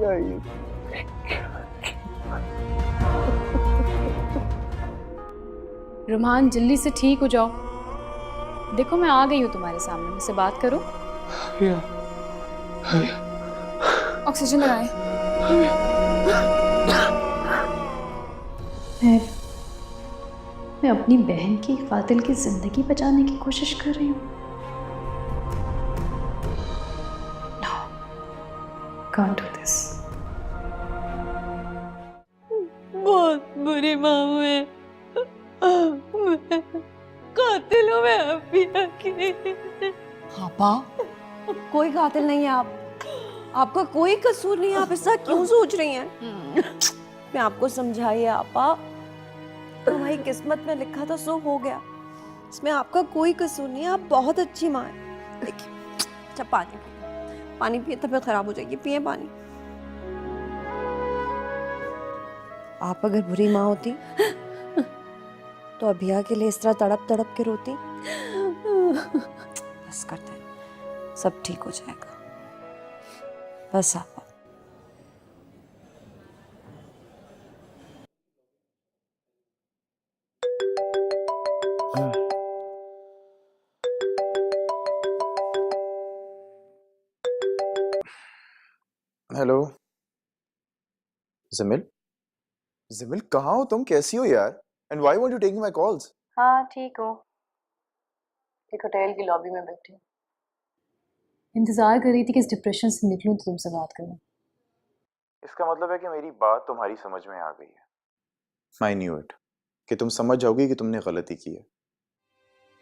यही। रुमान जल्दी से ठीक हो जाओ। देखो मैं आ गई हूँ तुम्हारे सामने, मुझसे बात करो। ऑक्सीजन लगाएं। मैं अपनी बहन की कातिल की जिंदगी बचाने की कोशिश कर रही हूँ। No, can't do this. बहुत बुरी माँ हुए, कातिल हूँ मैं अबिया की। पापा, कोई कातिल नहीं है आप, आपका कोई कसूर नहीं है, आप ऐसा क्यों सोच रही हैं? मैं आपको समझाइए आपा, हमारी किस्मत में लिखा था सो हो गया, इसमें आपका कोई कसूर नहीं है, आप बहुत अच्छी माँ है। देखिए, अच्छा पानी पिए, तबीयत खराब हो जाएगी, पिए पानी। आप अगर बुरी माँ होती तो अभिया के लिए इस तरह तड़प तड़प के रोती। बस करते हैं, सब ठीक हो जाएगा, बस आप। हेलो जिमिल। जिमिल कहाँ हो तुम? कैसी हो यार? And why won't you taking my calls? हाँ ठीक हो, एक होटल की लॉबी में बैठी हूँ। इंतजार कर रही थी कि इस डिप्रेशन से निकलूं तो तुमसे बात करूं। इसका मतलब है कि मेरी बात तुम्हारी समझ में आ गई है। आई न्यू इट कि तुम समझ जाओगी कि तुमने गलती की है।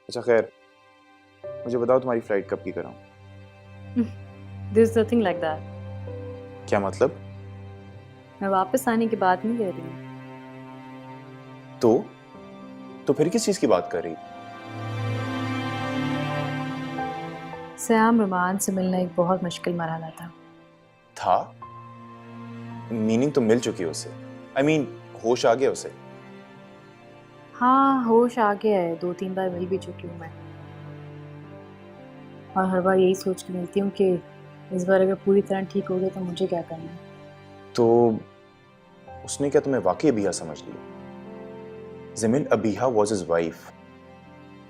अच्छा खैर, मुझे बताओ तुम्हारी फ्लाइट कब की कराऊं? There is nothing like that. क्या मतलब? मैं वापस आने की बात नहीं कर रही हूँ। तो फिर किस चीज की बात कर रही? सयाम रुमान से मिलना एक बहुत मुश्किल मरहला था। मीनिंग तो मिल चुकी है उसे। आई मीन होश आ गया उसे। हाँ होश आ गया है, 2-3 बार मिल भी चुकी हूँ मैं, और हर बार यही सोच के मिलती हूँ कि इस बार अगर पूरी तरह ठीक हो गया तो मुझे क्या करना है। तो उसने क्या तुम्हें वाकई अबिहा समझ लिया? जिमिल, अबिहा वाज हिज वाइफ।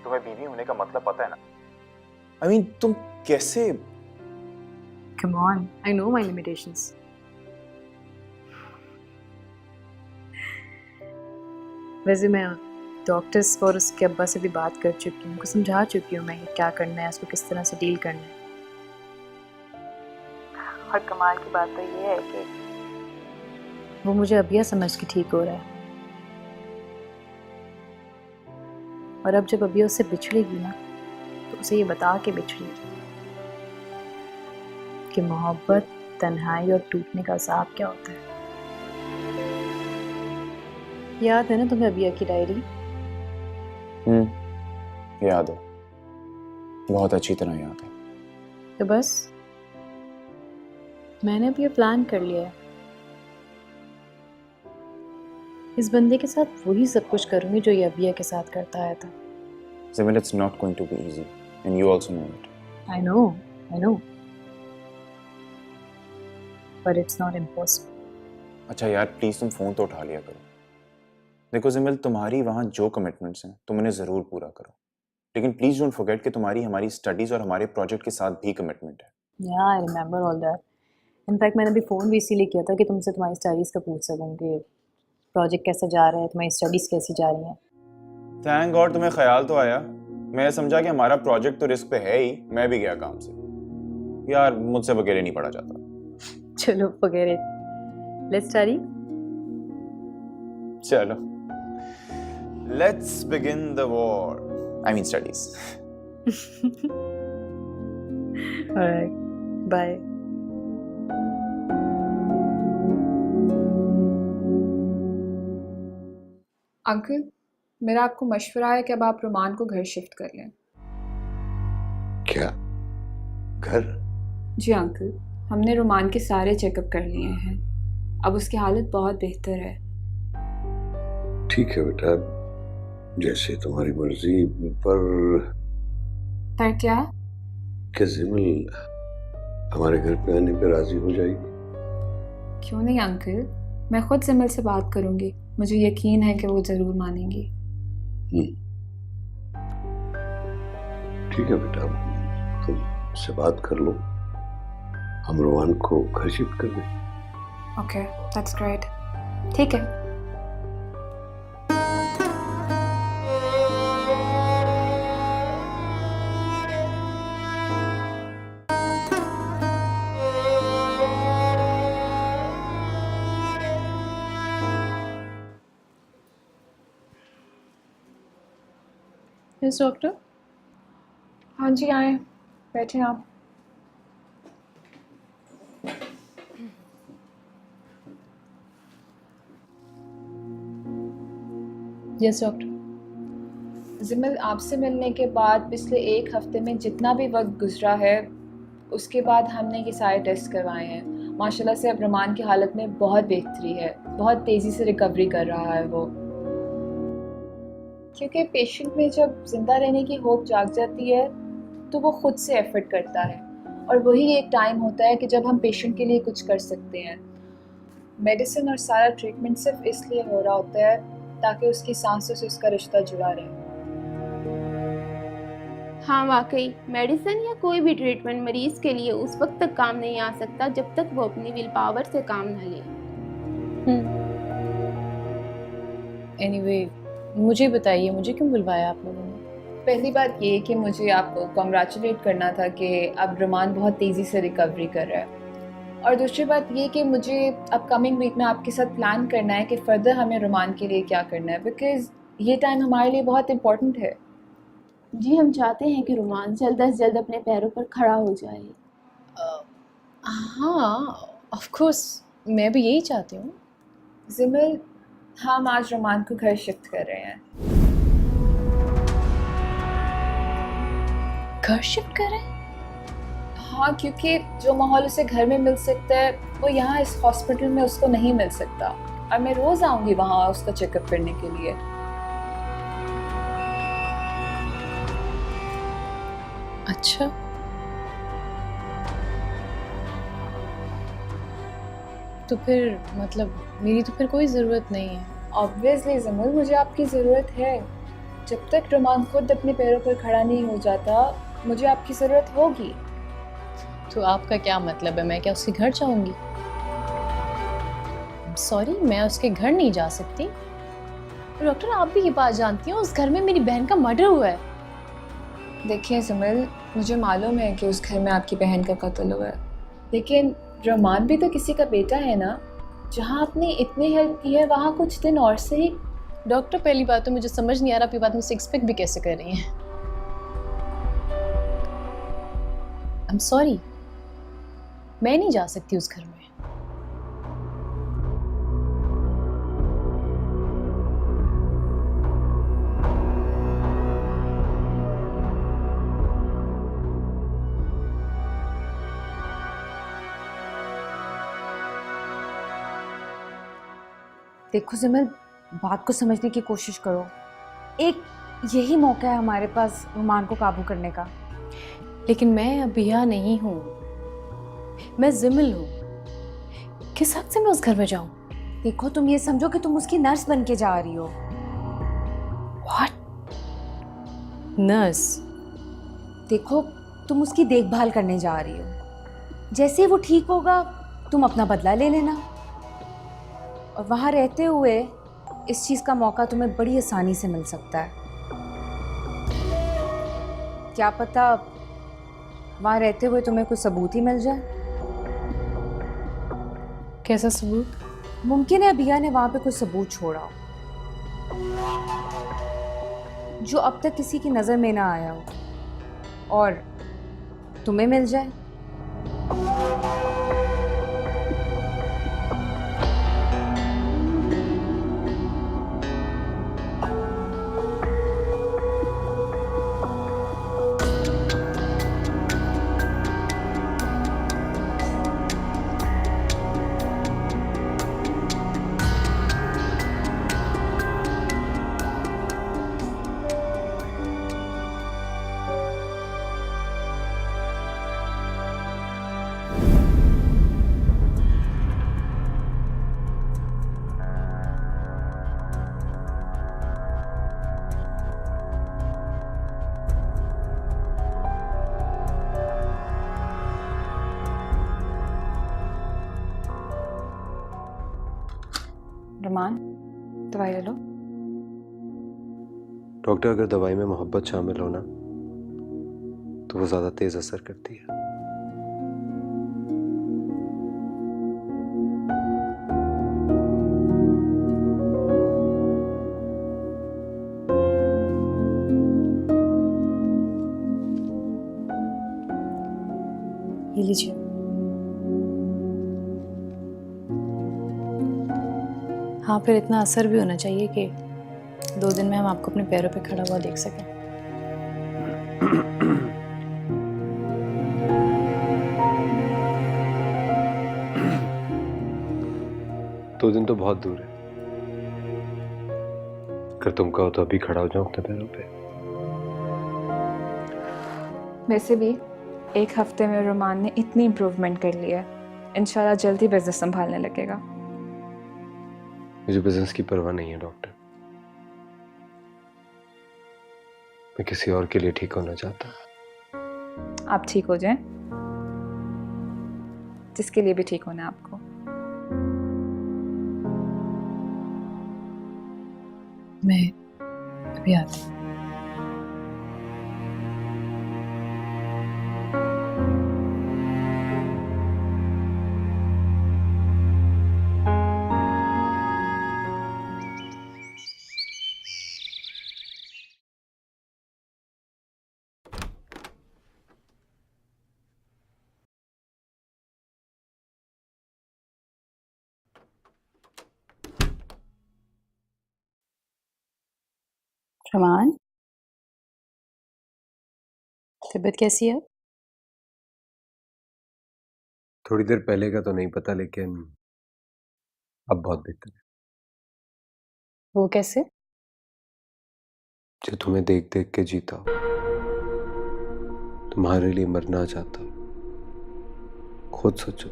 तुम्हें बीवी होने का मतलब पता है ना? आई मीन तुम कैसे? Come on, I know my limitations. वैसे मैं डॉक्टर्स और उसके अब्बा से भी बात कर चुकी हूँ, उनको समझा चुकी हूँ मैं कि क्या करना है, उसको किस तरह से डील करना है। और कमाल की बात तो ये है कि वो मुझे अबिया समझ के ठीक हो रहा है, और अब जब अबिया उससे बिछड़ेगी ना तो उसे ये बता के बिछड़ेगी कि मोहब्बत, तन्हाई और टूटने का अज़ाब क्या होता है। याद है ना तुम्हें अबिया की डायरी? याद है, बहुत अच्छी तरह याद है। तो बस मैंने अब ये प्लान कर लिया है, इस बंदे के साथ वही सब कुछ करूंगी जो ये अबिया के साथ करता आया था। Simil, it's not going to be easy, and you also know it. I know, but it's not impossible. अच्छा यार, प्लीज तुम फोन तो उठा लिया करो। देखो जिमिल, तुम्हारी वहाँ जो कमिटमेंट्स हैं तुम उन्हें जरूर पूरा करो, लेकिन प्लीज डोंट फॉरगेट कि तुम्हारी हमारी स्टडीज और हमारे प्रोजेक्ट के साथ भी कमिटमेंट है। Yeah, I remember all that. In fact, मैंने अभी फ़ोन भी इसीलिए किया था कि तुमसे तुम्हारी स्टडीज़ का पूछ सकूं कि प्रोजेक्ट कैसा जा रहा है, तुम्हारी स्टडीज़ कैसी जा रही हैं। थैंक गॉड तुम्हें ख्याल तो आया। मैं समझा कि हमारा प्रोजेक्ट तो रिस्क पे है ही, मैं भी गया काम से। यार मुझसे अकेले नहीं पढ़ा जाता। चलो forget it. Let's study. चलो, let's begin the war. I mean studies. Alright, bye. Uncle, मेरा आपको मशवरा है कि अब आप रुमान को घर शिफ्ट कर लें। क्या? घर? जी अंकल, हमने रुमान के सारे चेकअप कर लिए हैं, अब उसकी हालत बहुत बेहतर है। ठीक है बेटा, जैसे तुम्हारी मर्जी। पर क्या? क्या जिमिल हमारे घर पे आने पे राजी हो जाएगी? क्यों नहीं अंकल, मैं खुद सिमल से बात करूंगी। मुझे यकीन है कि वो ज़रूर मानेंगी। ठीक है बेटा, तुम उससे बात कर लो, हम रोमान को घर शिफ्ट कर दें। Okay, that's great. ठीक है। Yes doctor. हाँ जी, आए, बैठे आप। Yes doctor. जिमल, आपसे मिलने के बाद पिछले 1 हफ्ते में जितना भी वक्त गुजरा है, उसके बाद हमने ये सारे टेस्ट करवाए हैं। माशाल्लाह से अब रोमान की हालत में बहुत बेहतरी है, बहुत तेज़ी से रिकवरी कर रहा है वो। क्योंकि पेशेंट में जब ज़िंदा रहने की होप जाग जाती है तो वो खुद से एफर्ट करता है, और वही एक टाइम होता है कि जब हम पेशेंट के लिए कुछ कर सकते हैं। मेडिसिन और सारा ट्रीटमेंट सिर्फ इसलिए हो रहा होता है ताकि उसकी सांसों से उसका रिश्ता जुड़ा रहे। हाँ वाकई, मेडिसिन या कोई भी ट्रीटमेंट मरीज के लिए उस वक्त तक काम नहीं आ सकता जब तक वो अपनी विल पावर से काम न ले। एनीवे, मुझे बताइए, मुझे क्यों बुलवाया आप लोगों ने? पहली बात ये कि मुझे आपको कॉन्ग्रेचुलेट करना था कि अब रोमान बहुत तेज़ी से रिकवरी कर रहा है, और दूसरी बात ये कि मुझे अपकमिंग वीक में आपके साथ प्लान करना है कि फर्दर हमें रोमान के लिए क्या करना है, बिकॉज़ ये टाइम हमारे लिए बहुत इम्पोर्टेंट है। जी, हम चाहते हैं कि रोमान जल्द से जल्द अपने पैरों पर खड़ा हो जाए। हाँ, ऑफ कोर्स, मैं भी यही चाहती हूँ। जिमल, हम आज रोमान को घर शिफ्ट कर रहे हैं। घर शिफ्ट करें? हाँ, क्योंकि जो माहौल उसे घर में मिल सकता है वो यहाँ इस हॉस्पिटल में उसको नहीं मिल सकता, और मैं रोज़ आऊँगी वहाँ उसका चेकअप करने के लिए। अच्छा, तो फिर मतलब मेरी तो फिर कोई ज़रूरत नहीं है। ऑब्वियसली जिमल, मुझे आपकी ज़रूरत है। जब तक रोमान खुद अपने पैरों पर खड़ा नहीं हो जाता, मुझे आपकी ज़रूरत होगी। तो आपका क्या मतलब है, मैं क्या उसके घर जाऊंगी? सॉरी, मैं उसके घर नहीं जा सकती। डॉक्टर, आप भी ये बात जानती हैं, उस घर में मेरी बहन का मर्डर हुआ है। देखिए जिमल, मुझे मालूम है कि उस घर में आपकी बहन का कत्ल हुआ है, लेकिन रोमान भी तो किसी का बेटा है ना। जहाँ आपने इतनी हेल्प की है वहाँ कुछ दिन और सही। डॉक्टर, पहली बात तो मुझे समझ नहीं आ रहा, आप ये बात मुझसे एक्सपेक्ट भी कैसे कर रही हैं? आई एम सॉरी, मैं नहीं जा सकती उस घर में। देखो जिमल, बात को समझने की कोशिश करो। एक यही मौका है हमारे पास रोमान को काबू करने का। लेकिन मैं अबिया नहीं हूँ, मैं जिमिल हूँ। किस हक से मैं उस घर में जाऊँ? देखो, तुम ये समझो कि तुम उसकी नर्स बन के जा रही हो। व्हाट? नर्स? देखो, तुम उसकी देखभाल करने जा रही हो। जैसे ही वो ठीक होगा तुम अपना बदला ले लेना, और वहाँ रहते हुए इस चीज़ का मौका तुम्हें बड़ी आसानी से मिल सकता है। क्या पता वहाँ रहते हुए तुम्हें कुछ सबूत ही मिल जाए। कैसा सबूत? मुमकिन है अबिया ने वहाँ पे कुछ सबूत छोड़ा हो जो अब तक किसी की नज़र में ना आया हो, और तुम्हें मिल जाए। रुमान, दवाई ले लो। डॉक्टर, अगर दवाई में मोहब्बत शामिल हो ना तो वो ज्यादा तेज असर करती है। ये लीजिए। हाँ, फिर इतना असर भी होना चाहिए कि 2 दिन में हम आपको अपने पैरों पे खड़ा हुआ देख सकें। दो दिन तो बहुत दूर है। अगर तुम कहो तो अभी खड़ा हो जाऊं अपने पैरों पे। वैसे भी 1 हफ्ते में रुमान ने इतनी इम्प्रूवमेंट कर ली है, इंशाल्लाह जल्दी बिजनेस संभालने लगेगा। मुझे बिजनेस की परवाह नहीं है डॉक्टर। मैं किसी और के लिए ठीक होना चाहता हूं। आप ठीक हो जाएं, जिसके लिए भी ठीक होना है आपको। मैं अभी आती हूँ। रुमान, तबीयत कैसी है? थोड़ी देर पहले का तो नहीं पता, लेकिन अब बहुत बेहतर है। वो कैसे? जो तुम्हें देख देख के जीता हो, तुम्हारे लिए मरना चाहता हो। खुद सोचो,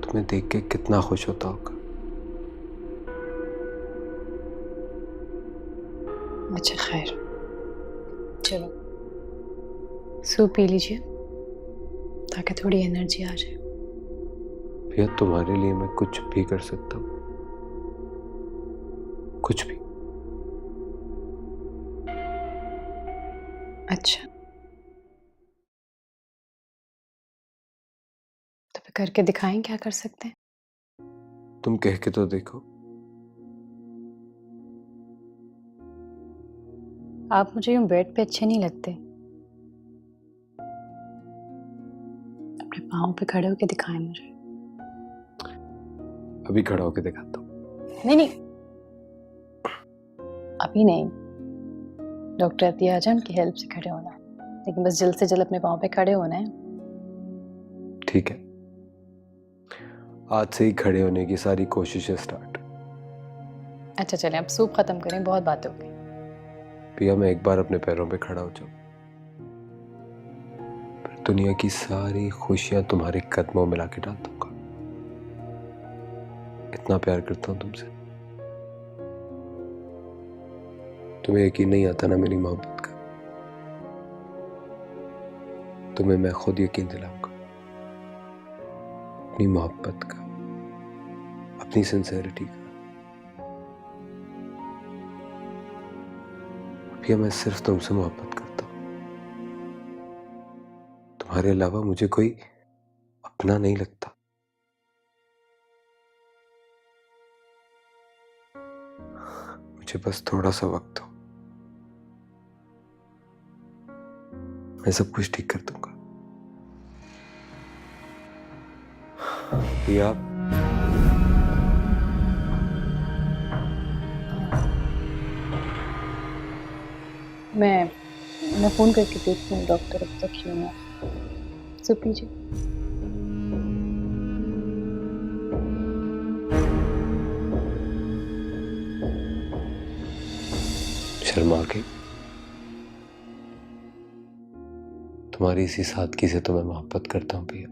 तुम्हें देख के कितना खुश होता होगा। अच्छा खैर, चलो सूप पी लीजिए ताकि थोड़ी एनर्जी आ जाए। भैया, तुम्हारे लिए मैं कुछ भी कर सकता हूँ, कुछ भी। अच्छा, तो फिर करके दिखाएं क्या कर सकते हैं। तुम कह के तो देखो। आप मुझे यूं बेड पे अच्छे नहीं लगते, अपने पाँव पे खड़े होके दिखाएं मुझे। अभी खड़ा होके दिखाता हूँ। नहीं नहीं, अभी नहीं। डॉक्टर अतिया आजम की हेल्प से खड़े होना है, लेकिन बस जल्द से जल्द अपने पाँव पे खड़े होना है। ठीक है, आज से ही खड़े होने की सारी कोशिशें स्टार्ट। अच्छा चलें, अब सूप खत्म करें, बहुत बातें हो गई। भैया, मैं एक बार अपने पैरों पे खड़ा हो जाऊं, फिर दुनिया की सारी खुशियां तुम्हारे कदमों में लाके डाल दूंगा। इतना प्यार करता हूं तुमसे। तुम्हें यकीन नहीं आता ना मेरी मोहब्बत का। तुम्हें मैं खुद यकीन दिलाऊंगा अपनी मोहब्बत का, अपनी सिंसेरिटी का। भैया, मैं सिर्फ तुमसे मोहब्बत करता हूं। तुम्हारे अलावा मुझे कोई अपना नहीं लगता। मुझे बस थोड़ा सा वक्त दो, मैं सब कुछ ठीक कर दूंगा। भैया, मैं फ़ोन करके देखती हूँ डॉक्टर अब तक क्यों ना। सूप पीजिए। शर्मा गई। तुम्हारी इसी सादगी से तो मैं मोहब्बत करता हूं भैया।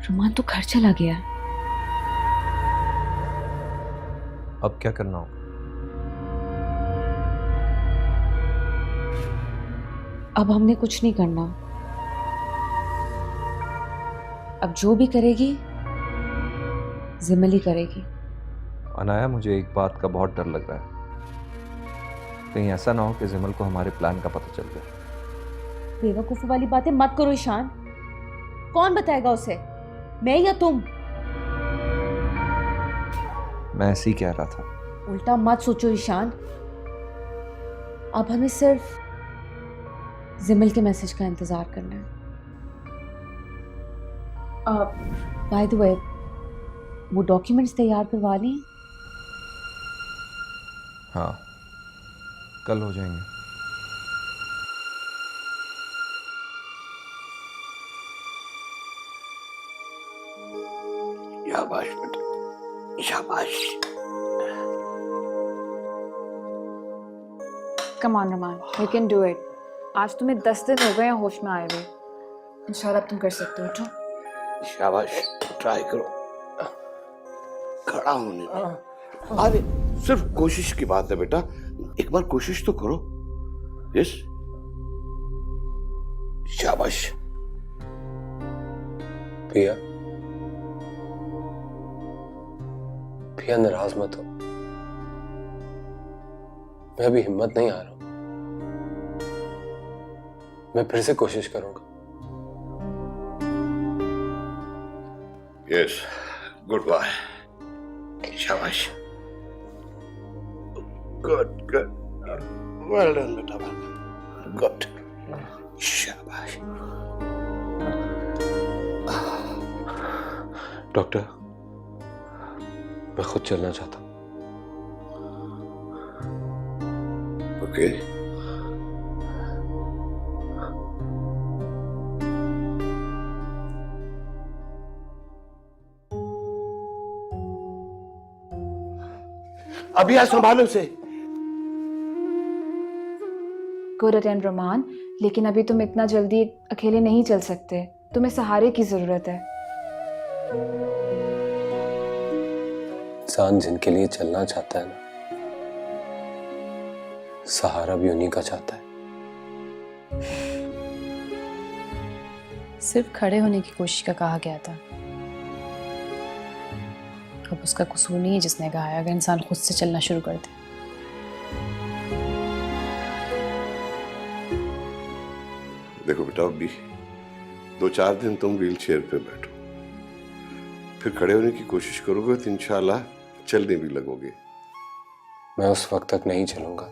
रुमान तो घर चला गया। अब क्या करना होगा? अब हमने कुछ नहीं करना। अब जो भी करेगी जिमल ही करेगी। अनाया, मुझे एक बात का बहुत डर लग रहा है। कहीं ऐसा ना हो कि जिमल को हमारे प्लान का पता चल जाए। बेवकूफ़ी वाली बातें मत करो ईशान। कौन बताएगा उसे, मैं या तुम? मैं ऐसे ही कह रहा था। उल्टा मत सोचो ईशान। अब हमें सिर्फ जिमल के मैसेज का इंतजार करना है। बाय द वे, वो डॉक्यूमेंट्स तैयार करवा ली? हाँ, कल हो जाएंगे। शाबाश बेटा, शाबाश। Come on Ruman, we can do it. आज तुम्हें 10 दिन हो गए हैं होश में आए हुए। इंशाल्लाह तुम कर सकते हो। उठो। शाबाश, ट्राई करो खड़ा होने में। अरे सिर्फ कोशिश की बात है बेटा, एक बार कोशिश तो करो। यस, शाबाश। पिया, पिया नाराज मत हो। मैं अभी हिम्मत नहीं आ रहा हूं। मैं फिर से कोशिश करूंगा। Yes, goodbye. शाबाश, गुड गुड, वेल डन बेटा, गुड, शाबाश। डॉक्टर, मैं खुद चलना चाहता हूं। ओके, अभी आज संभालो से। गुड अटेंड रुमान, लेकिन अभी तुम इतना जल्दी अकेले नहीं चल सकते। तुम्हें सहारे की जरूरत है। इंसान जिनके लिए चलना चाहता है ना, सहारा भी उन्हीं का चाहता है। सिर्फ खड़े होने की कोशिश का कहा गया था। अब उसका कसूर नहीं है जिसने कहा है। अगर इंसान खुद से चलना शुरू कर दे। देखो बेटा, अभी 2-4 दिन तुम व्हील चेयर पे बैठो, फिर खड़े होने की कोशिश करोगे तो इंशाल्लाह चलने भी लगोगे। मैं उस वक्त तक नहीं चलूंगा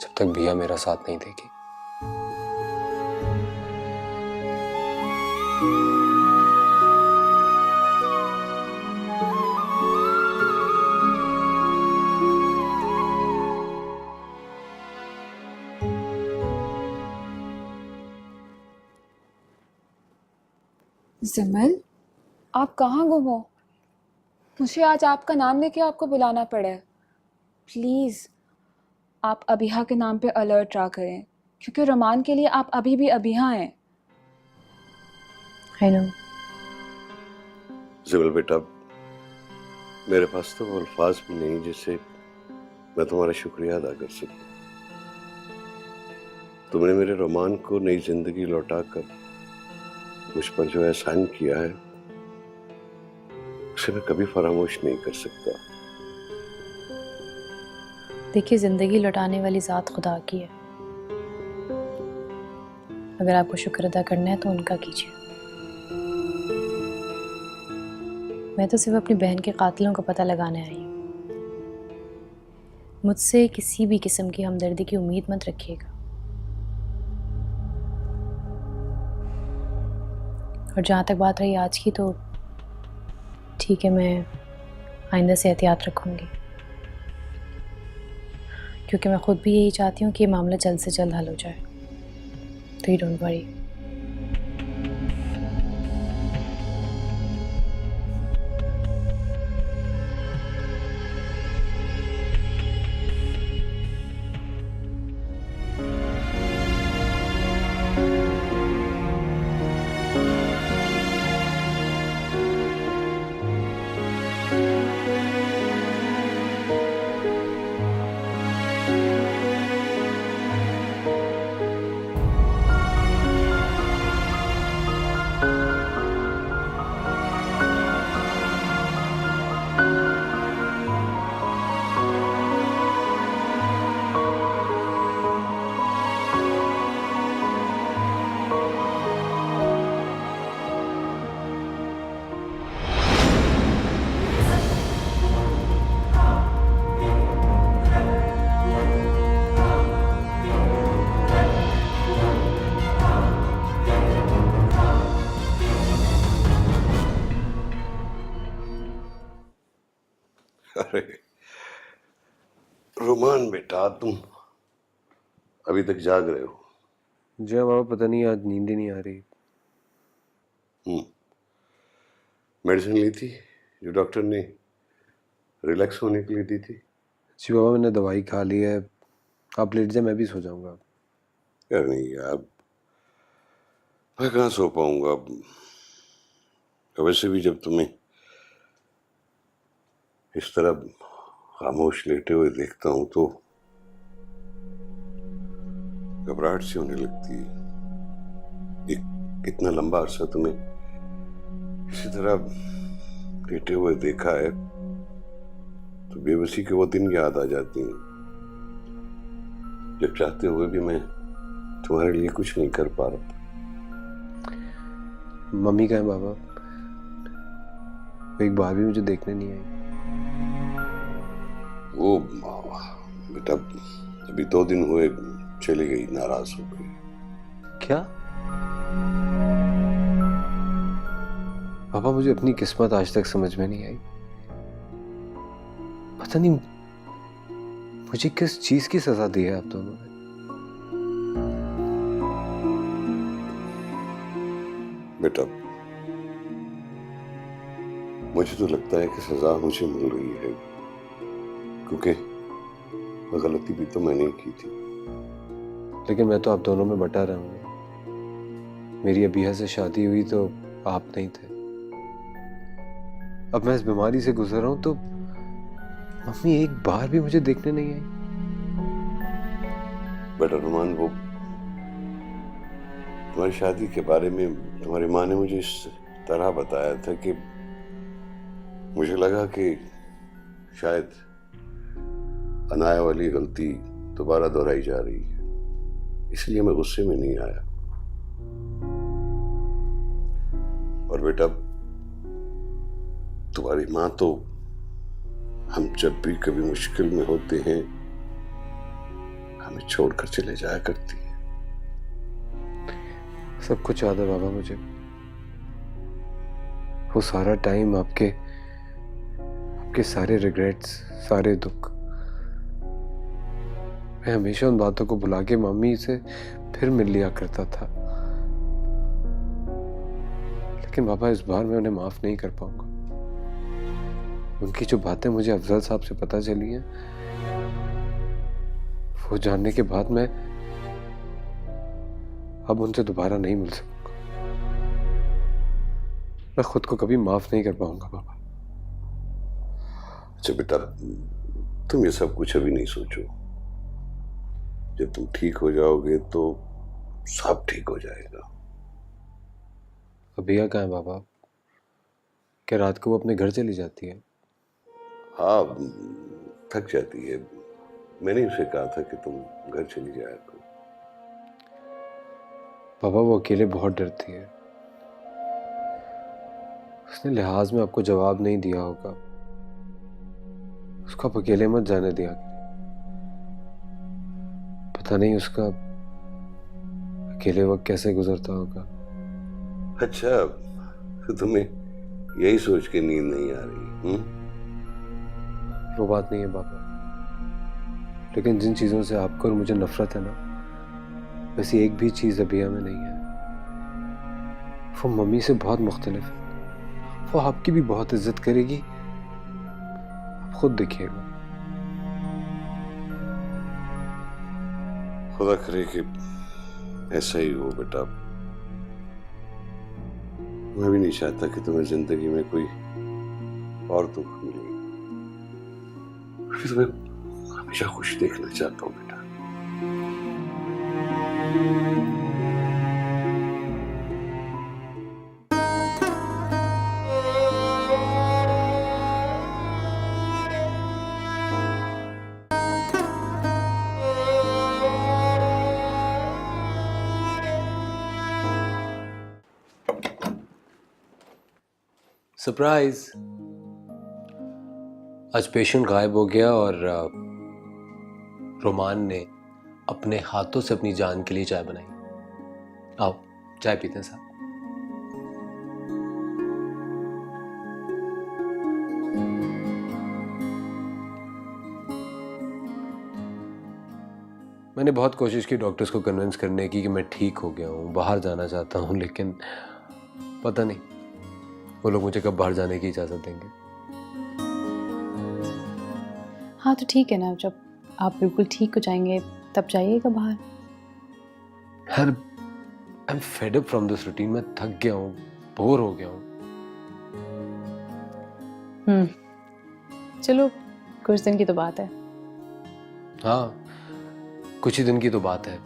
जब तक भैया मेरा साथ नहीं देगी। जिमल, आप कहाँ गुम हो? मुझे आज आपका नाम लेके आपको बुलाना पड़ा है। प्लीज़ आप अबिहा के नाम पे अलर्ट रहा करें, क्योंकि रुमान के लिए आप अभी भी अबिहा हैं। I know. जिमल बेटा, मेरे पास तो वो अल्फाज भी नहीं जिससे मैं तुम्हारा शुक्रिया अदा कर सकूं। तुमने मेरे रुमान को नई जिंदगी लौटा कर मुझ पर जो एहसान किया है उसे मैं कभी फरामोश नहीं कर सकता। देखिए, जिंदगी लौटाने वाली ज़ात खुदा की है। अगर आपको शुक्र अदा करना है तो उनका कीजिए। मैं तो सिर्फ अपनी बहन के कातिलों का पता लगाने आई हूँ। मुझसे किसी भी किस्म की हमदर्दी की उम्मीद मत रखिएगा। और जहाँ तक बात रही आज की, तो ठीक है, मैं आइंदा से एहतियात रखूँगी, क्योंकि मैं खुद भी यही चाहती हूँ कि ये मामला जल्द से जल्द हल हो जाए। तो यू डोंट वरी। अरे रोमान बेटा, तुम अभी तक जाग रहे हो? जी हाँ बाबा, पता नहीं आज नींद ही नहीं आ रही। मेडिसिन ली थी जो डॉक्टर ने रिलैक्स होने के लिए दी थी? जी बाबा, मैंने दवाई खा ली है। आप लेट जाए, मैं भी सो जाऊंगा। यार नहीं यार, मैं कहाँ सो पाऊंगा। वैसे भी जब तुम्हें इस तरह खामोश लेटे हुए देखता हूं तो घबराहट सी होने लगती है। इतना लंबा अरसा तुम्हें इसी तरह लेटे हुए देखा है तो बेबसी के वो दिन याद आ जाती हैं जब चाहते हुए भी मैं तुम्हारे लिए कुछ नहीं कर पा रहा। मम्मी कहाँ है बाबा? वो एक बार भी मुझे देखने नहीं आई। वो बेटा अभी 2 दिन हुए चली गई, नाराज हो गई। क्या पापा, मुझे अपनी किस्मत आज तक समझ में नहीं आई। पता नहीं मुझे किस चीज की सजा दी है आप दोनों ने। बेटा मुझे तो लगता है कि सजा मुझे मिल रही है क्योंकि गलती भी तो मैंने ही की थी। लेकिन मैं तो आप दोनों में बटा रहा हूँ। मेरी अबिया से शादी हुई तो आप नहीं थे। अब मैं इस बीमारी से गुजर रहा हूं तो मम्मी एक बार भी मुझे देखने नहीं आई। बेटा रोमान, वो तुम्हारी शादी के बारे में तुम्हारी माँ ने मुझे इस तरह बताया था कि मुझे लगा कि शायद अनाया वाली गलती दोबारा दोहराई जा रही है, इसलिए मैं गुस्से में नहीं आया। और बेटा तुम्हारी माँ तो हम जब भी कभी मुश्किल में होते हैं हमें छोड़कर चले जाया करती है। सब कुछ याद है बाबा मुझे। वो सारा टाइम आपके सारे रिग्रेट्स, सारे दुख। मैं हमेशा उन बातों को भुला के मम्मी से फिर मिल लिया करता था। लेकिन बाबा इस बार मैं उन्हें माफ नहीं कर पाऊंगा। उनकी जो बातें मुझे अफजल साहब से पता चली हैं, वो जानने के बाद मैं अब उनसे दोबारा नहीं मिल सकूंगा। मैं खुद को कभी माफ नहीं कर पाऊंगा बाबा। अच्छा बेटा, तुम ये सब कुछ अभी नहीं सोचो। जब तुम ठीक हो जाओगे तो सब ठीक हो जाएगा। अबिया कहाँ है बाबा? क्या रात को वो अपने घर चली जाती है? हाँ, थक जाती है। मैंने उसे कहा था कि तुम घर चली जाया करो। बाबा वो अकेले बहुत डरती है। उसने लिहाज में आपको जवाब नहीं दिया होगा। उसको आप अकेले मत जाने दिया करें। पता नहीं उसका अकेले वक्त कैसे गुजरता होगा। अच्छा, तो तुम्हें यही सोच के नींद नहीं आ रही? वो बात नहीं है बाबा। लेकिन जिन चीजों से आपको और मुझे नफरत है ना, वैसी एक भी चीज अबिया में नहीं है। वो मम्मी से बहुत मुख्तलिफ है। वो आपकी भी बहुत इज्जत करेगी, आप खुद देखिएगा। खुदा करे कि ऐसा ही हो बेटा। मैं भी नहीं चाहता कि तुम्हें जिंदगी में कोई और दुख मिले। तुम्हें हमेशा खुश देखना चाहता हूँ बेटा। सरप्राइज! आज पेशेंट गायब हो गया और रोमान ने अपने हाथों से अपनी जान के लिए चाय बनाई। आओ चाय पीते हैं साहब। मैंने बहुत कोशिश की डॉक्टर्स को कन्विंस करने की कि मैं ठीक हो गया हूँ, बाहर जाना चाहता हूँ, लेकिन पता नहीं वो लोग मुझे कब बाहर जाने की इजाज़त देंगे। हाँ तो ठीक है ना, जब आप बिल्कुल ठीक हो जाएंगे तब जाइएगा बाहर। यार I am fed up from this routine, मैं थक गया हूँ, बोर हो गया हूँ। चलो कुछ दिन की तो बात है। हाँ कुछ ही दिन की तो बात है,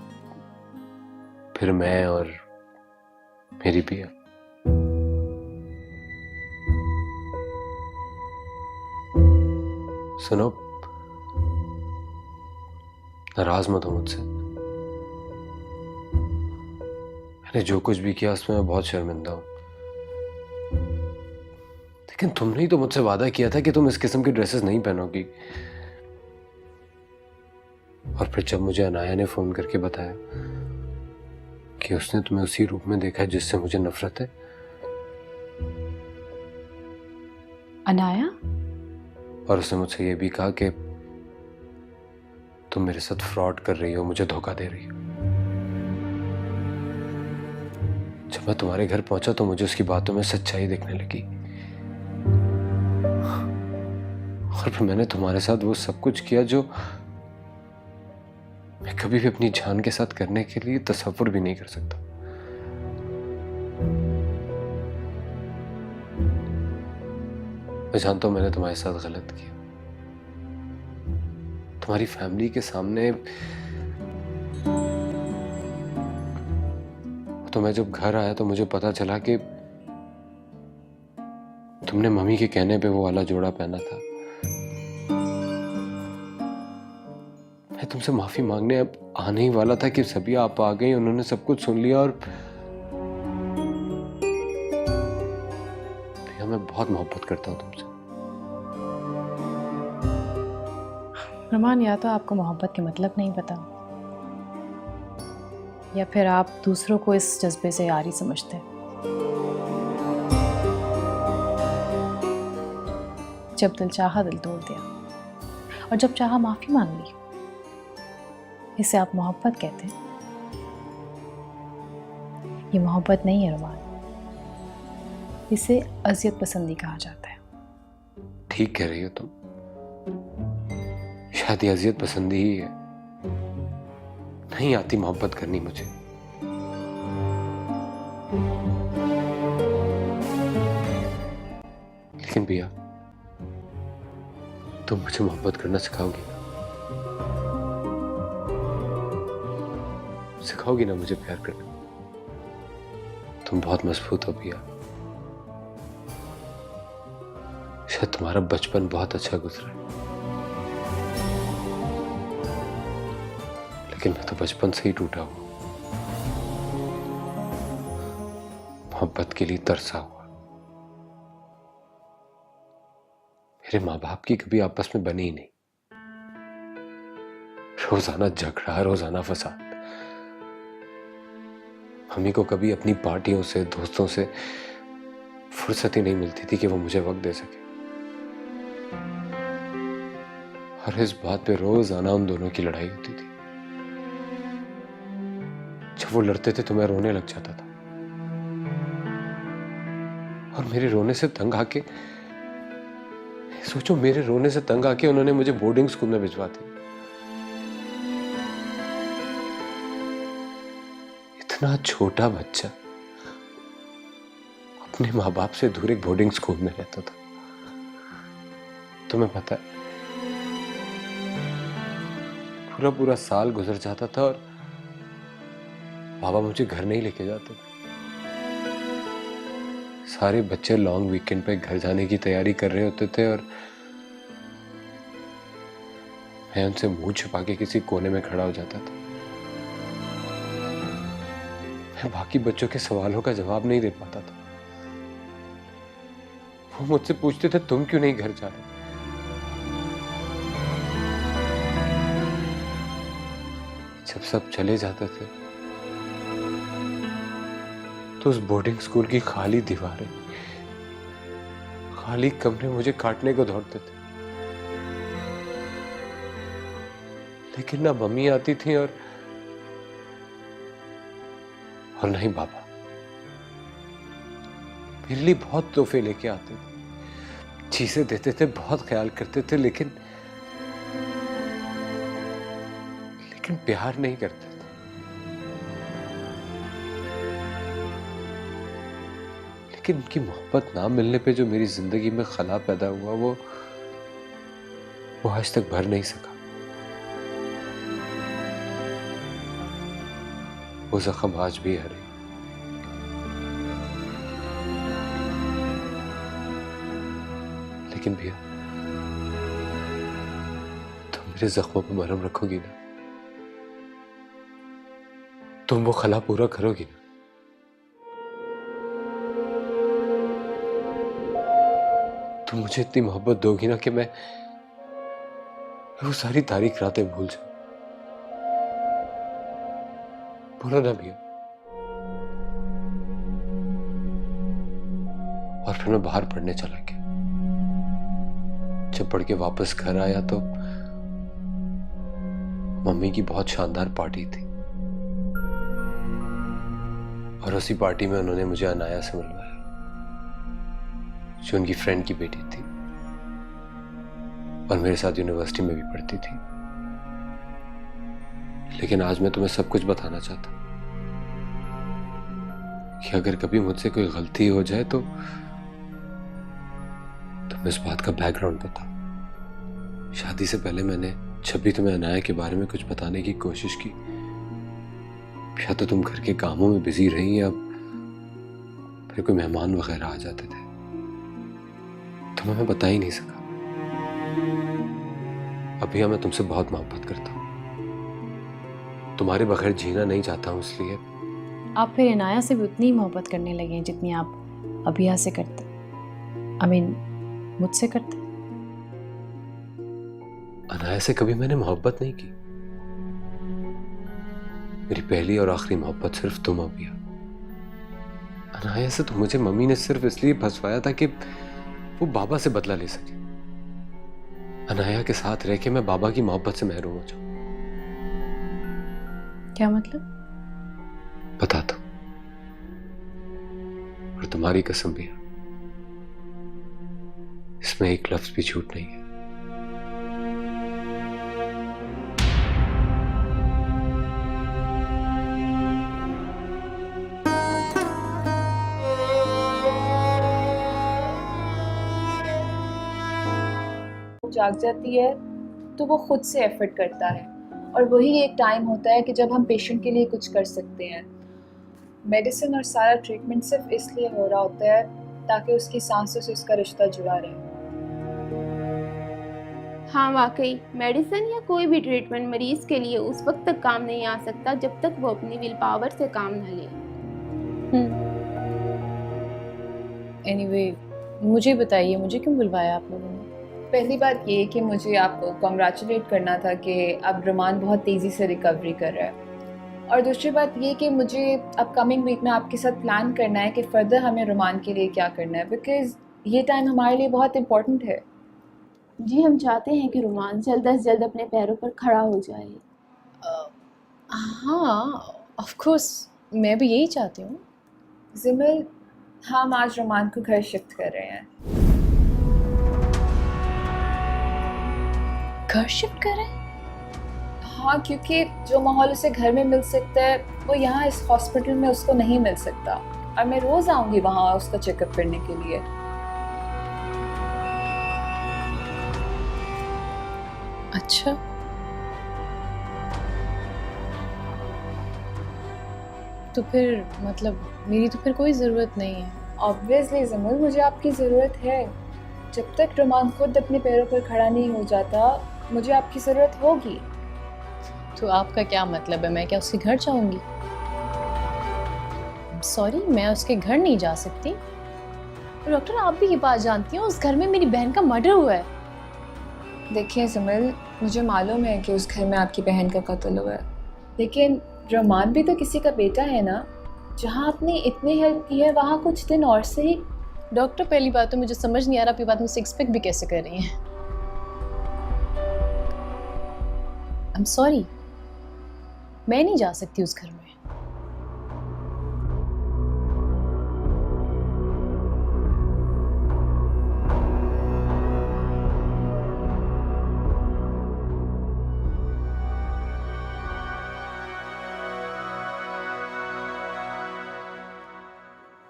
फिर मैं और मेरी पिया। सुनो, नाराज मत हो मुझसे। मैंने जो कुछ भी किया उसमें मैं बहुत शर्मिंदा हूं, लेकिन तुमने ही तो मुझसे वादा किया था कि तुम इस किस्म की ड्रेसेस नहीं पहनोगी। और फिर जब मुझे अनाया ने फोन करके बताया कि उसने तुम्हें उसी रूप में देखा है जिससे मुझे नफरत है। अनाया? और उसने मुझसे ये भी कहा कि तुम मेरे साथ फ्रॉड कर रही हो, मुझे धोखा दे रही हो। जब मैं तुम्हारे घर पहुंचा तो मुझे उसकी बातों में सच्चाई दिखने लगी, और फिर मैंने तुम्हारे साथ वो सब कुछ किया जो मैं कभी भी अपनी जान के साथ करने के लिए तसव्वुर भी नहीं कर सकता। मैं जानता हूं मैंने तुम्हारे साथ गलत किया। तुम्हारी फैमिली के सामने तो मैं जब घर आया तो मुझे पता चला कि तुमने मम्मी के कहने पे वो वाला जोड़ा पहना था। मैं तुमसे माफी मांगने अब आने ही वाला था कि सभी आप आ गई, उन्होंने सब कुछ सुन लिया। और भैया मैं बहुत मोहब्बत करता हूँ तुमसे। रमान, या तो आपको मोहब्बत के मतलब नहीं पता, या फिर आप दूसरों को इस जज्बे से यारी समझते हैं। जब दिल चाहा दिल तोड़ दिया, और जब चाहा माफी मांग ली, इसे आप मोहब्बत कहते हैं? ये मोहब्बत नहीं है रमान, इसे अजियत पसंदी कहा जाता है। ठीक कह रही हो तुम, शायद ये अजियत पसंदी ही है। नहीं आती मोहब्बत करनी मुझे। लेकिन भैया तुम मुझे मोहब्बत करना सिखाओगी ना? सिखाओगी ना मुझे प्यार करना? तुम बहुत मजबूत हो भैया, शायद तुम्हारा बचपन बहुत अच्छा गुजरा है, लेकिन मैं तो बचपन से ही टूटा हुआ, मोहब्बत के लिए तरसा हुआ। मेरे माँ बाप की कभी आपस में बनी ही नहीं, रोजाना झगड़ा, रोजाना फसाद। मम्मी को कभी अपनी पार्टियों से, दोस्तों से फुर्सत ही नहीं मिलती थी कि वो मुझे वक्त दे सके। और इस बात पे रोजाना उन दोनों की लड़ाई होती थी। जब वो लड़ते थे तो मैं रोने लग जाता था, और मेरे रोने से तंग आके, सोचो मेरे रोने से तंग आके उन्होंने मुझे बोर्डिंग स्कूल में भिजवा दिया। इतना छोटा बच्चा अपने माँ बाप से दूर एक बोर्डिंग स्कूल में रहता था। तुम्हें पता है पूरा पूरा साल गुजर जाता था और बाबा मुझे घर नहीं लेके जाते थे। सारे बच्चे लॉन्ग वीकेंड पे घर जाने की तैयारी कर रहे होते थे और मैं उनसे मुंह छुपा के किसी कोने में खड़ा हो जाता था। मैं बाकी बच्चों के सवालों का जवाब नहीं दे पाता था। वो मुझसे पूछते थे तुम क्यों नहीं घर जा रहे? जब सब चले जाते थे तो उस बोर्डिंग स्कूल की खाली दीवारें, खाली कमरे मुझे काटने को दौड़ते थे। लेकिन ना मम्मी आती थी और और नहीं बाबा, मेरे लिए बहुत तोहफे लेके आते थे, चीजें देते थे, बहुत ख्याल करते थे, लेकिन प्यार नहीं करते थे। लेकिन उनकी मोहब्बत ना मिलने पे जो मेरी जिंदगी में खला पैदा हुआ, वो आज तक भर नहीं सका। वो जख्म आज भी है। लेकिन भैया, तुम मेरे जख्मों पे मरहम रखोगी ना? तुम वो खला पूरा करोगी ना? तुम मुझे इतनी मोहब्बत दोगी ना कि मैं वो सारी तारीख रातें भूल जाऊं? बोलो ना भैया। और फिर मैं बाहर पढ़ने चला गया। जब पढ़ के वापस घर आया तो मम्मी की बहुत शानदार पार्टी थी, और उसी पार्टी में उन्होंने मुझे अनाया से मिलवाया, जो उनकी फ्रेंड की बेटी थी और मेरे साथ यूनिवर्सिटी में भी पढ़ती थी। लेकिन आज मैं तुम्हें सब कुछ बताना चाहता हूं कि अगर कभी मुझसे कोई गलती हो जाए तो मैं इस बात का बैकग्राउंड बताऊं। शादी से पहले मैंने जब भी तुम्हें अनाया के बारे में कुछ बताने की कोशिश की, या तो तुम घर के कामों में बिजी रही या फिर कोई मेहमान वगैरह आ जाते थे, तुम्हें मैं बता ही नहीं सका। अभी मैं तुमसे बहुत मोहब्बत करता हूँ, तुम्हारे बगैर जीना नहीं चाहता हूँ, इसलिए आप फिर इनाया से भी उतनी ही मोहब्बत करने लगे हैं जितनी आप अभिया से करते, मुझसे करते। अनाया से कभी मैंने मोहब्बत नहीं की। मेरी पहली और आखिरी मोहब्बत सिर्फ तुम अभिया। अनाया से तो मुझे मम्मी ने सिर्फ इसलिए फंसवाया था कि वो बाबा से बदला ले सके। अनाया के साथ रह के मैं बाबा की मोहब्बत से महरूम हो जाऊं। क्या मतलब? बता दो। और तुम्हारी कसम भी है, इसमें एक लफ्ज भी झूठ नहीं है। जाग जाती है तो वो खुद से एफर्ट करता है, और वही एक टाइम होता है कि जब हम पेशेंट के लिए कुछ कर सकते हैं। मेडिसिन और सारा ट्रीटमेंट सिर्फ इसलिए हो रहा होता है ताकि उसकी सांसों से उसका रिश्ता जुड़ा रहे। हाँ वाकई, मेडिसिन या कोई भी ट्रीटमेंट मरीज के लिए उस वक्त तक काम नहीं आ सकता जब तक वो अपनी विल पावर से काम न ले। एनीवे, मुझे बताइए, मुझे क्यों बुलवाया आप लोगों ने? पहली बात ये कि मुझे आपको कॉन्ग्रेचुलेट करना था कि अब रुमान बहुत तेज़ी से रिकवरी कर रहा है, और दूसरी बात ये कि मुझे अपकमिंग वीक में आपके साथ प्लान करना है कि फर्दर हमें रुमान के लिए क्या करना है, बिकॉज़ ये टाइम हमारे लिए बहुत इम्पोर्टेंट है। जी, हम चाहते हैं कि रुमान जल्द से जल्द अपने पैरों पर खड़ा हो जाए। हाँ, ऑफ कोर्स, मैं भी यही चाहती हूँ। जिमिल, हम आज रुमान को घर शिफ्ट कर रहे हैं। घर शिफ्ट कर रहे हैं? हाँ, क्योंकि जो माहौल उसे घर में मिल सकता है वो यहाँ इस हॉस्पिटल में उसको नहीं मिल सकता, और मैं रोज़ आऊँगी वहाँ उसका चेकअप करने के लिए। अच्छा, तो फिर मतलब मेरी तो फिर कोई ज़रूरत नहीं है। ऑब्वियसली जिमिल, मुझे आपकी ज़रूरत है। जब तक रुमान खुद अपने पैरों पर खड़ा नहीं हो जाता, मुझे आपकी ज़रूरत होगी। तो आपका क्या मतलब है? मैं क्या उसके घर जाऊंगी? सॉरी, मैं उसके घर नहीं जा सकती। डॉक्टर, आप भी ये बात जानती हो, उस घर में मेरी बहन का मर्डर हुआ है। देखिए जिमिल, मुझे मालूम है कि उस घर में आपकी बहन का कत्ल हुआ है, लेकिन रुमान भी तो किसी का बेटा है ना। जहाँ आपने इतनी हेल्प की है वहाँ कुछ दिन और सही। डॉक्टर, पहली बात तो मुझे समझ नहीं आ रहा, आपकी बात मुझसे एक्सपेक्ट भी कैसे कर रही हैं। आई एम सॉरी, मैं नहीं जा सकती उस घर में।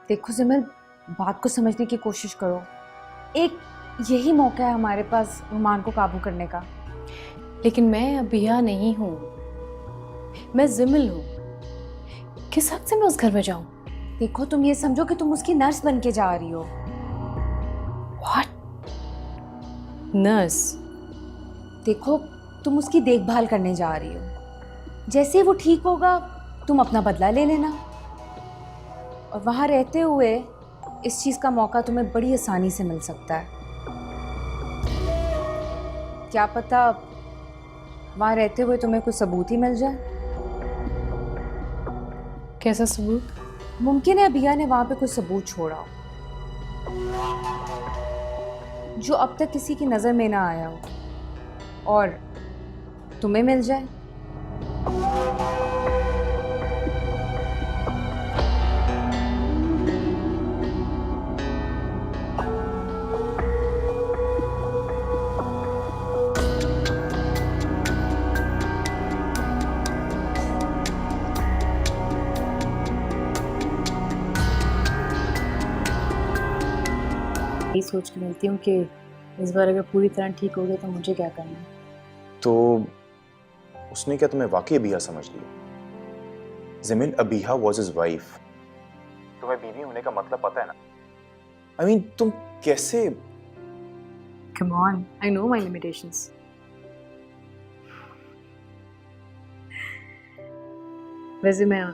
देखो जिमल, बात को समझने की कोशिश करो। एक यही मौका है हमारे पास रुमान को काबू करने का। लेकिन मैं अबिया नहीं हूँ, मैं जिमिल हूँ। किस हक से मैं उस घर में जाऊँ? देखो, तुम ये समझो कि तुम उसकी नर्स बन के जा रही हो। व्हाट? नर्स? देखो, तुम उसकी देखभाल करने जा रही हो। जैसे ही वो ठीक होगा तुम अपना बदला ले लेना, और वहाँ रहते हुए इस चीज़ का मौका तुम्हें बड़ी आसानी से मिल सकता है। क्या पता वहाँ रहते हुए तुम्हें कुछ सबूत ही मिल जाए। कैसा सबूत? मुमकिन है अबिया ने वहाँ पे कुछ सबूत छोड़ा हो जो अब तक किसी की नज़र में ना आया हो और तुम्हें मिल जाए। यही सोच के मिलती हूँ कि इस बार अगर पूरी तरह ठीक हो गया तो मुझे क्या करना है। तो उसने क्या तुम्हें वाकई अबिहा समझ लिया? जिमिल, अबिहा वाज हिज वाइफ। तुम्हें बीवी होने का मतलब पता है ना? I mean, तुम कैसे? Come on, I know my limitations. वैसे मैं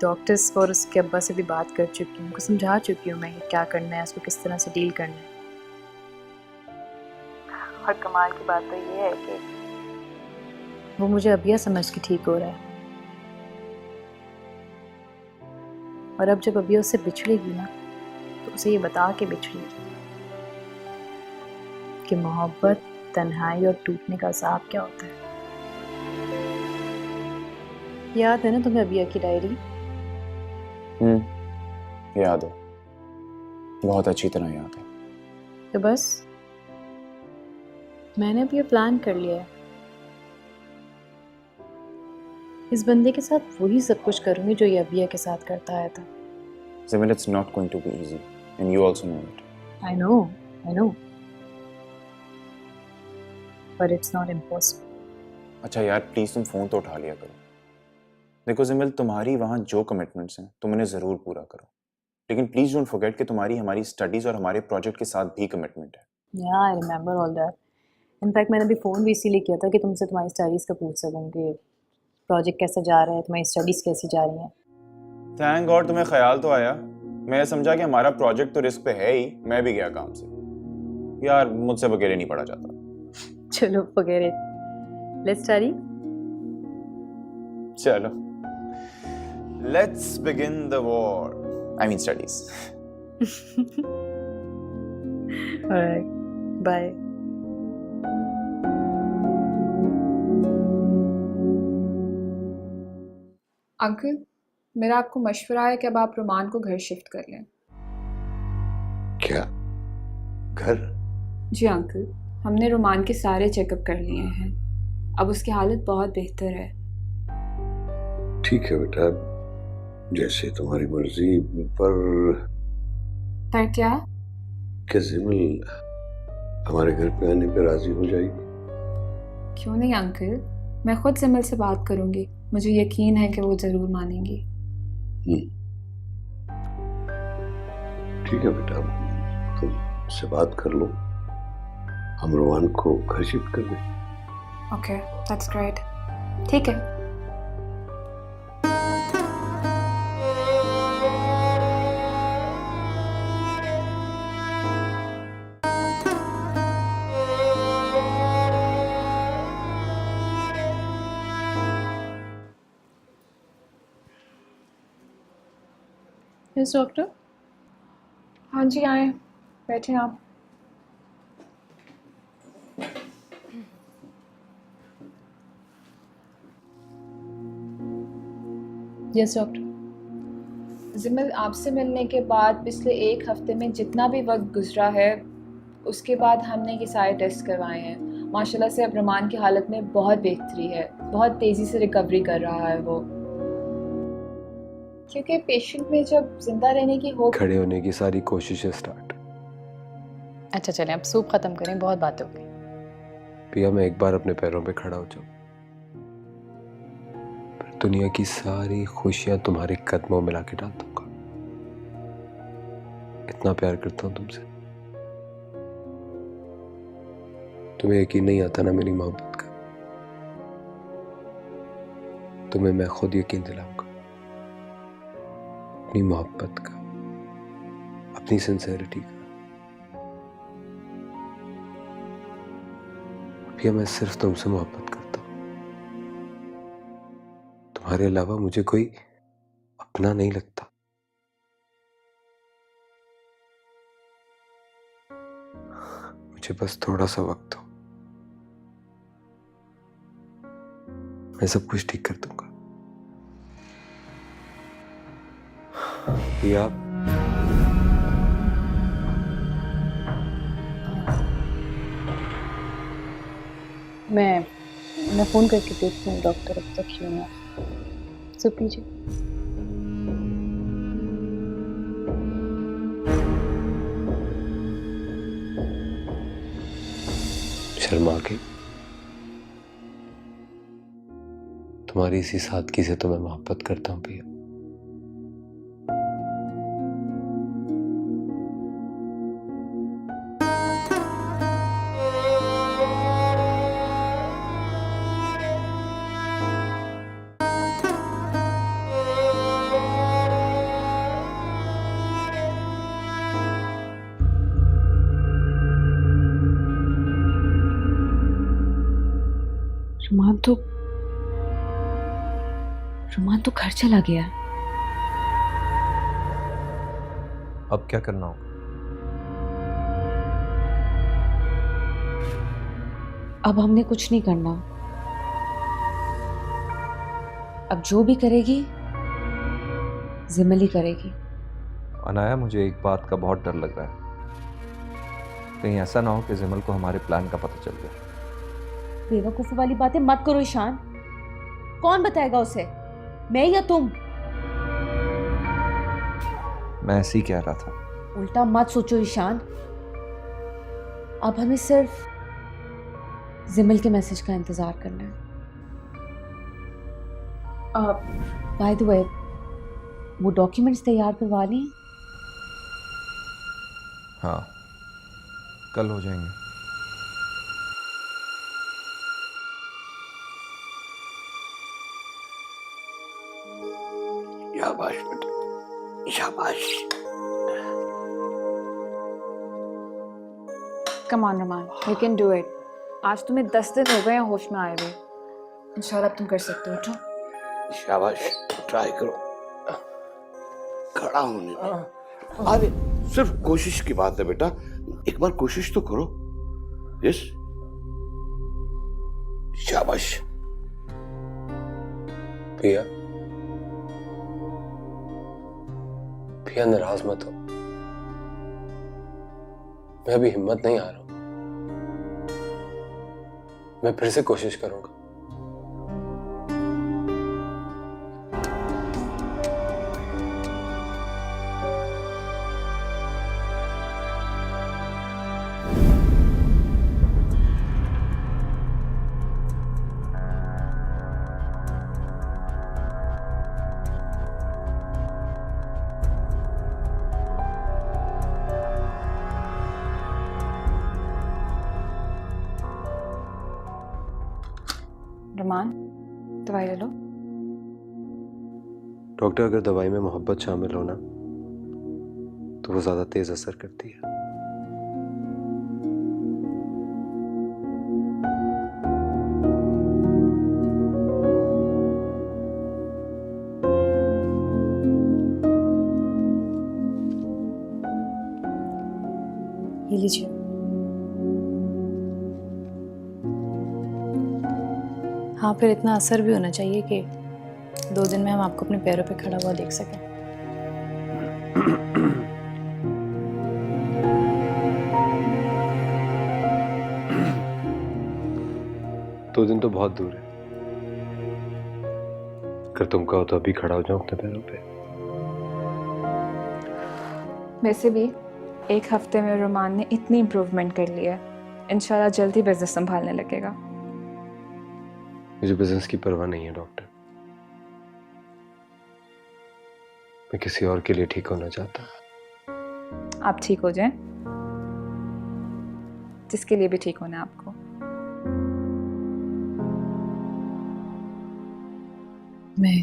डॉक्टर्स और उसके अब्बा से भी बात कर चुकी हूँ, उनको समझा चुकी हूँ मैं कि क्या करना है, उसको किस तरह से डील करना है। और कमाल की बात तो ये है कि वो मुझे अबिया समझ के ठीक हो रहा है। और अब जब अबिया उससे बिछड़ेगी ना, तो उसे ये बता के बिछड़ेगी कि मोहब्बत, तन्हाई और टूटने का अज़ाब क्या होता है। याद है ना तुम्हें अबिया की डायरी? याद है, बहुत अच्छी तरह याद है। तो बस मैंने भी ये प्लान कर लिया है। इस बंदे के साथ वही सब कुछ करूंगी जो ये अबिया के साथ करता आया था। Zimin, it's not going to be easy, and you also know it. I know. But it's not impossible. अच्छा यार, प्लीज तुम फोन तो उठा लिया करो। देखो जिमिल, तुम्हारी वहाँ जो कमिटमेंट्स हैं तुम उन्हें जरूर पूरा करो, लेकिन प्लीज डोंट फॉरगेट कि तुम्हारी हमारी स्टडीज और हमारे प्रोजेक्ट के साथ भी कमिटमेंट है। Yeah, I remember all that. In fact मैंने अभी फ़ोन भी इसीलिए किया था कि तुमसे तुम्हारी स्टडीज़ का पूछ सकूँ कि प्रोजेक्ट कैसा जा रहा है, तुम्हारी स्टडीज़ कैसी जा रही हैं। थैंक गॉड तुम्हें ख्याल तो आया। मैं समझा कि हमारा प्रोजेक्ट तो रिस्क पे है ही, मैं भी गया काम से। यार मुझसे अकेले नहीं पढ़ा जाता। चलो forget it. Let's study. चलो, let's begin the war. I mean studies. Alright. Bye. Uncle, मेरा आपको मशवरा है कि अब आप रुमान को घर शिफ्ट कर लें। क्या? घर? जी अंकल, हमने रुमान के सारे चेकअप कर लिए हैं। अब उसकी हालत बहुत बेहतर है। ठीक है बेटा, जैसे तुम्हारी मर्जी। पर क्या? क्या जिमिल हमारे घर पे आने पे राजी हो जाएगी? क्यों नहीं अंकल, मैं खुद जिमिल से बात करूंगी। मुझे यकीन है कि वो जरूर मानेंगी। ठीक है बेटा, तुम से बात कर लो, हम रोमान को घर शिफ्ट कर दें। Okay, that's great. ठीक है। Yes, doctor. हाँ जी, आए, बैठे आप। Yes, doctor. जिमिल, आपसे मिलने के बाद पिछले 1 हफ्ते में जितना भी वक्त गुजरा है, उसके बाद हमने ये सारे टेस्ट करवाए हैं। माशाल्लाह से अब रुमान की हालत में बहुत बेहतरी है, बहुत तेज़ी से रिकवरी कर रहा है वो। क्योंकि पेशेंट में जब जिंदा रहने की होप खड़े होने की सारी कोशिशें स्टार्ट। अच्छा चलें, अब सूप खत्म करें, बहुत बातें हो गई। पिया, मैं एक बार अपने पैरों पे खड़ा हो जाऊं, फिर दुनिया की सारी खुशियां तुम्हारे कदमों में लाके डाल दूंगा। इतना प्यार करता हूं तुमसे, तुम्हें यकीन नहीं आता ना मेरी मोहब्बत का। तुम्हें मैं खुद यकीन दिलाऊंगा अपनी मोहब्बत का, अपनी सिंसेरिटी का। भैया, मैं सिर्फ तुमसे मोहब्बत करता हूं, तुम्हारे अलावा मुझे कोई अपना नहीं लगता। मुझे बस थोड़ा सा वक्त दो, मैं सब कुछ ठीक कर दूंगा। भैया, मैं फ़ोन करके देखती हूँ डॉक्टर अब तक क्यों ना। सूप पीजिए। शर्मा के तुम्हारी इसी सादगी से तो मैं मोहब्बत करता हूं भैया। रुमान तो घर चला गया। अब क्या करना होगा? अब हमने कुछ नहीं करना। अब जो भी करेगी जिमल ही करेगी। अनाया, मुझे एक बात का बहुत डर लग रहा है, कहीं ऐसा ना हो कि जिमल को हमारे प्लान का पता चल गया। बेवकूफ़ी वाली बातें मत करो ईशान। कौन बताएगा उसे, मैं या तुम? मैं ऐसे ही कह रहा था। उल्टा मत सोचो ईशान। अब हमें सिर्फ जिमल के मैसेज का इंतजार करना है। बाय द वे, वो डॉक्यूमेंट्स तैयार करवा ली? हाँ, कल हो जाएंगे। शाबाश बेटा, शाबाश। Come on Raman, you can do it. आज तुम्हें 10 दिन हो गए हैं होश में आए हुए। इंशाल्लाह तुम कर सकते हो। उठो। शाबाश, ट्राई करो खड़ा होने में। अरे सिर्फ कोशिश की बात है बेटा, एक बार कोशिश तो करो। यस, शाबाश। भैया, भैया नाराज मत हो, मैं अभी हिम्मत नहीं आ रहा हूं। मैं फिर से कोशिश करूंगा। रमान, दवाई ले लो। डॉक्टर, अगर दवाई में मोहब्बत शामिल हो ना तो वो ज्यादा तेज असर करती है। ये लीजिए। हाँ, फिर इतना असर भी होना चाहिए कि 2 दिन में हम आपको अपने पैरों पे खड़ा हुआ देख सकें। दो दिन तो बहुत दूर है। अगर तुम कहो तो अभी खड़ा हो जाऊं अपने पैरों पे। वैसे भी एक हफ्ते में रोमान ने इतनी इम्प्रूवमेंट कर ली है, इंशाल्लाह जल्दी बिजनेस संभालने लगेगा। मुझे बिजनेस की परवाह नहीं है डॉक्टर। मैं किसी और के लिए ठीक होना चाहता। आप ठीक हो जाएं, जिसके लिए भी ठीक होना है आपको। मैं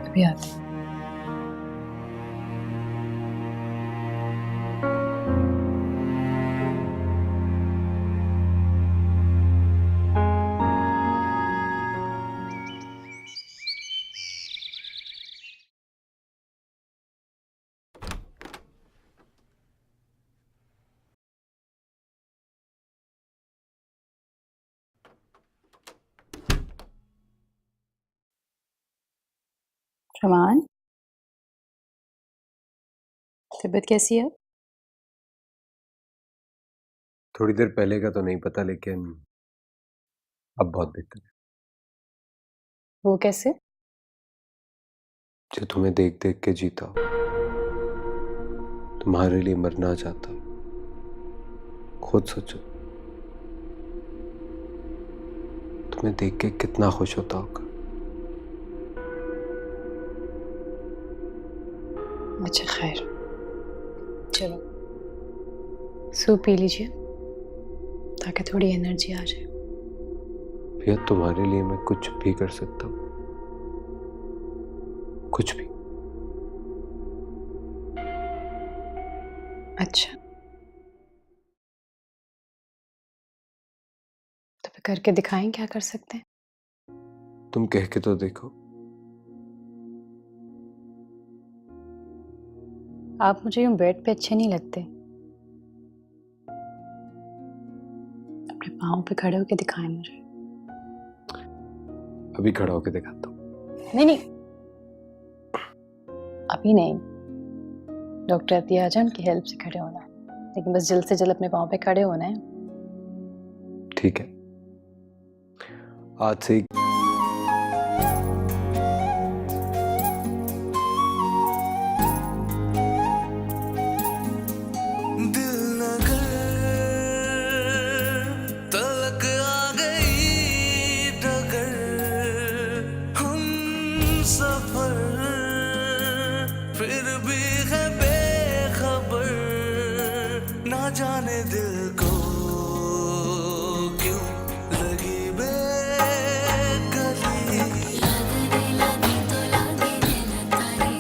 अभी आती हूँ। रमान, तबीयत कैसी है? थोड़ी देर पहले का तो नहीं पता, लेकिन अब बहुत बेहतर है। वो कैसे? जो तुम्हें देख देख के जीता, तुम्हारे लिए मरना चाहता। खुद सोचो, तुम्हें देख के कितना खुश होता होगा। अच्छा खैर, चलो सूप पी लीजिए ताकि थोड़ी एनर्जी आ जाए। भैया, तुम्हारे लिए मैं कुछ भी कर सकता हूँ, कुछ भी। अच्छा, तो फिर करके दिखाएं क्या कर सकते हैं। तुम कह के तो देखो। आप मुझे यूं बेड पे अच्छे नहीं लगते, अपने पाँव पे खड़े होके दिखाएं मुझे। अभी खड़ा होके दिखाता हूँ। नहीं नहीं, अभी नहीं, डॉक्टर अतिया आजम की हेल्प से खड़े होना है, लेकिन बस जल्द से जल्द अपने पाँव पे खड़े होना है। ठीक है, आज से जाने दिल को क्यों लगी बेकली। लगने लगी तो लगे न तारे,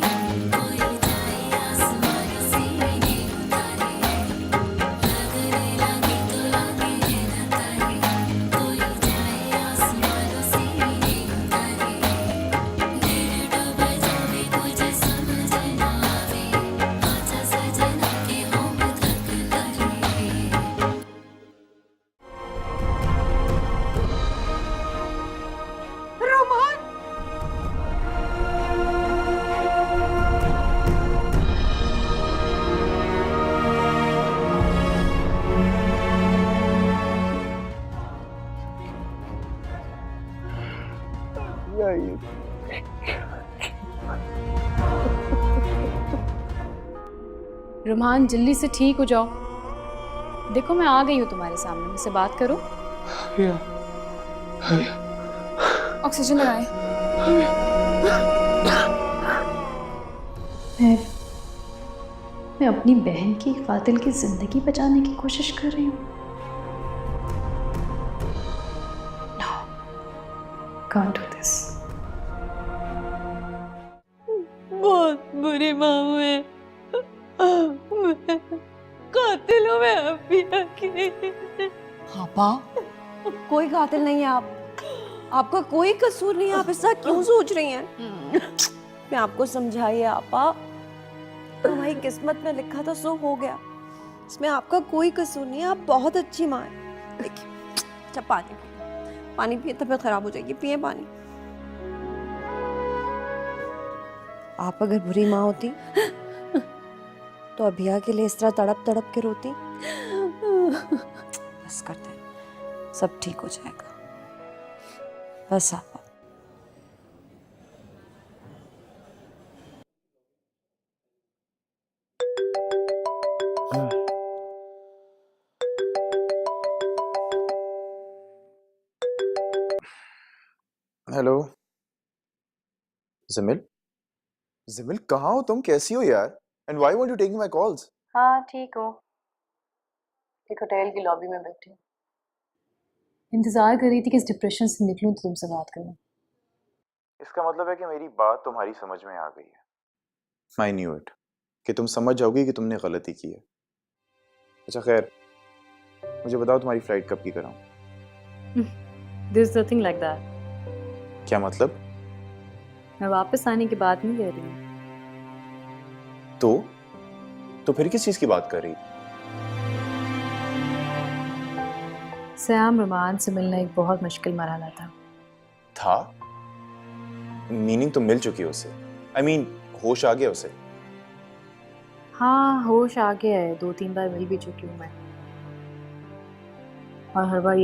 कोई जाए आसमान से ये उतारे। लगने लगी तो लगे न तारे, कोई जाए आसमान से ये उतारे। नीर डूब जावे तुझे समझ ना आवे, आजा सजना के हों में धक करे। रुमान, जल्दी से ठीक हो जाओ। देखो मैं आ गई हूँ तुम्हारे सामने, मुझसे बात करो। ऑक्सीजन लगाएं। मैं अपनी बहन की कातिल की जिंदगी बचाने की कोशिश कर रही हूँ। No, can't do this. बहुत बुरी माँ है। मैं कातिल हूँ मैं अबिया की। पापा, कोई कातिल नहीं है आप। आपका कोई कसूर नहीं है। आप ऐसा क्यों सोच रही हैं? मैं आपको समझाइए आपा, हमारी किस्मत में लिखा था सो हो गया। इसमें आपका कोई कसूर नहीं है। आप बहुत अच्छी माँ हैं। देखिए, अच्छा पानी पिए, तबीयत खराब हो जाएगी। पिए पानी। आप अगर बुरी माँ होती तो अभिया के लिए इस तरह तड़प तड़प के रोती। बस करते हैं, सब ठीक हो जाएगा। बस आप हेलो जिमिल। जिमिल कहाँ हो तुम? कैसी हो यार? And why won't you taking my calls? हाँ ठीक हो, एक होटल की लॉबी में बैठी हूँ, इंतज़ार कर रही थी कि इस डिप्रेशन से निकलूं तो तुमसे बात करूं। इसका मतलब है कि मेरी बात तुम्हारी समझ में आ गई है। आई न्यू इट कि तुम समझ जाओगी कि तुमने गलती की है। अच्छा खैर, मुझे बताओ तुम्हारी फ्लाइट कब की कराऊं? This is nothing like that. क्या मतलब? मैं वापस आने की बात नहीं कर रही हूँ। तो फिर किस चीज की बात कर रही? सयाम रोमान से मिलना एक बहुत मुश्किल मरहला था। मीनिंग तो मिल चुकी है उसे। आई मीन होश आ गया उसे। हाँ होश आ गया है, 2-3 बार मिल भी चुकी हूँ मैं, और हर बार